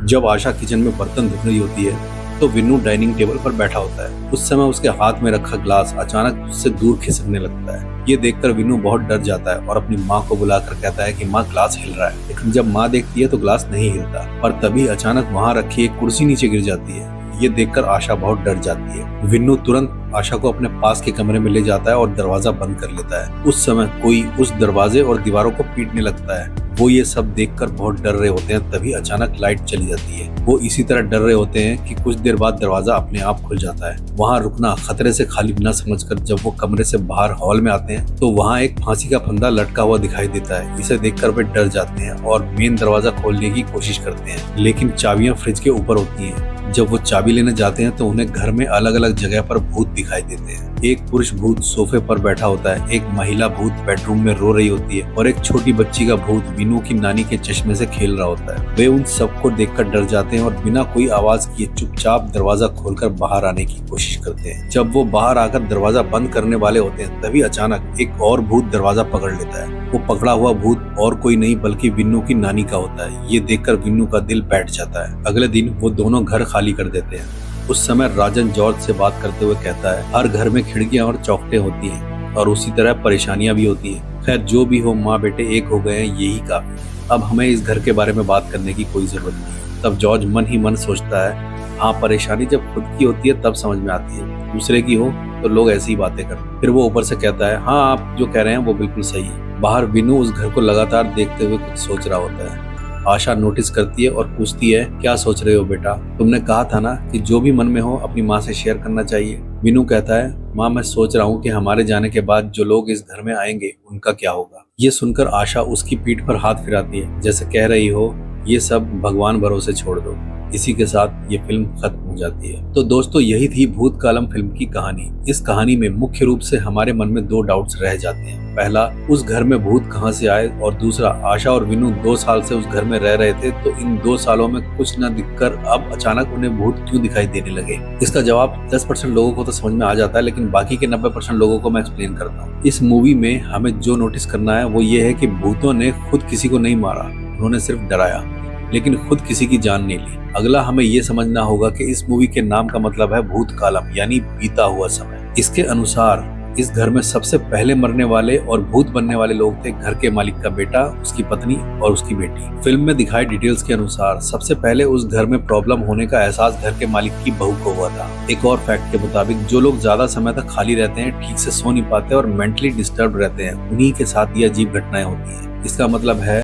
जब आशा किचन में बर्तन धुल रही होती है तो विन्नू डाइनिंग टेबल पर बैठा होता है। उस समय उसके हाथ में रखा ग्लास अचानक उससे दूर खिसकने लगता है। ये देखकर विन्नू बहुत डर जाता है और अपनी माँ को बुलाकर कहता है कि माँ, ग्लास हिल रहा है। लेकिन जब माँ देखती है तो ग्लास नहीं हिलता, पर तभी अचानक वहाँ रखी एक कुर्सी नीचे गिर जाती है। ये देखकर आशा बहुत डर जाती है। विन्नू तुरंत आशा को अपने पास के कमरे में ले जाता है और दरवाजा बंद कर लेता है। उस समय कोई उस दरवाजे और दीवारों को पीटने लगता है। वो ये सब देखकर बहुत डर रहे होते हैं। तभी अचानक लाइट चली जाती है। वो इसी तरह डर रहे होते हैं कि कुछ देर बाद दरवाजा अपने आप खुल जाता है। वहाँ रुकना खतरे से खाली न समझकर जब वो कमरे से बाहर हॉल में आते हैं तो वहाँ एक फांसी का फंदा लटका हुआ दिखाई देता है। इसे देखकर वे डर जाते हैं और मेन दरवाजा खोलने की कोशिश करते हैं, लेकिन चाबियां फ्रिज के ऊपर होती हैं। जब वो चाबी लेने जाते हैं तो उन्हें घर में अलग अलग जगह पर भूत दिखाई देते हैं। एक पुरुष भूत सोफे पर बैठा होता है, एक महिला भूत बेडरूम में रो रही होती है और एक छोटी बच्ची का भूत विनू की नानी के चश्मे से खेल रहा होता है। वे उन सबको देखकर डर जाते हैं और बिना कोई आवाज किए चुपचाप दरवाजा खोलकर बाहर आने की कोशिश करते हैं। जब वो बाहर आकर दरवाजा बंद करने वाले होते हैं तभी अचानक एक और भूत दरवाजा पकड़ लेता है। वो पकड़ा हुआ भूत और कोई नहीं बल्कि विन्नू की नानी का होता है। ये देखकर विन्नू का दिल बैठ जाता है। अगले दिन वो दोनों घर खाली कर देते हैं। उस समय राजन जॉर्ज से बात करते हुए कहता है, हर घर में खिड़कियां और चौखटें होती हैं और उसी तरह परेशानियां भी होती हैं। खैर जो भी हो, माँ बेटे एक हो गए हैं, यही काफी। अब हमें इस घर के बारे में बात करने की कोई जरूरत नहीं। तब जॉर्ज मन ही मन सोचता है, हाँ, परेशानी जब खुद की होती है तब समझ में आती है, दूसरे की हो तो लोग ऐसी ही बातें करते। फिर वो ऊपर से कहता है, हाँ, आप जो कह रहे हैं वो बिल्कुल सही है। बाहर विनू उस घर को लगातार देखते हुए कुछ सोच रहा होता है। आशा नोटिस करती है और पूछती है, क्या सोच रहे हो बेटा? तुमने कहा था ना कि जो भी मन में हो अपनी माँ से शेयर करना चाहिए। विनू कहता है, माँ, मैं सोच रहा हूँ कि हमारे जाने के बाद जो लोग इस घर में आएंगे उनका क्या होगा। ये सुनकर आशा उसकी पीठ पर हाथ फिराती है, जैसे कह रही हो, ये सब भगवान भरोसे छोड़ दो। इसी के साथ ये फिल्म खत्म हो जाती है। तो दोस्तों, यही थी भूतकालम फिल्म की कहानी। इस कहानी में मुख्य रूप से हमारे मन में दो डाउट्स रह जाते हैं। पहला, उस घर में भूत कहां से आए, और दूसरा, आशा और विनू 2 साल से उस घर में रह रहे थे, तो इन 2 सालों में कुछ न दिखकर अब अचानक उन्हें भूत क्यों दिखाई देने लगे। इसका जवाब 10% लोगों को तो समझ में आ जाता है, लेकिन बाकी के 90% लोगों को मैं एक्सप्लेन करता हूँ। इस मूवी में हमें जो नोटिस करना है वो ये है कि भूतों ने खुद किसी को नहीं मारा, उन्होंने सिर्फ डराया, लेकिन खुद किसी की जान नहीं ली। अगला, हमें ये समझना होगा कि इस मूवी के नाम का मतलब है भूतकालम, यानी बीता हुआ समय। इसके अनुसार इस घर में सबसे पहले मरने वाले और भूत बनने वाले लोग थे घर के मालिक का बेटा, उसकी पत्नी और उसकी बेटी। फिल्म में दिखाई डिटेल्स के अनुसार सबसे पहले उस घर में प्रॉब्लम होने का एहसास घर के मालिक की बहू को हुआ था। एक और फैक्ट के मुताबिक जो लोग ज्यादा समय तक खाली रहते हैं, ठीक से सो नहीं पाते और मेंटली डिस्टर्ब रहते हैं, उन्हीं के साथ ये अजीब घटनाएं होती है। इसका मतलब है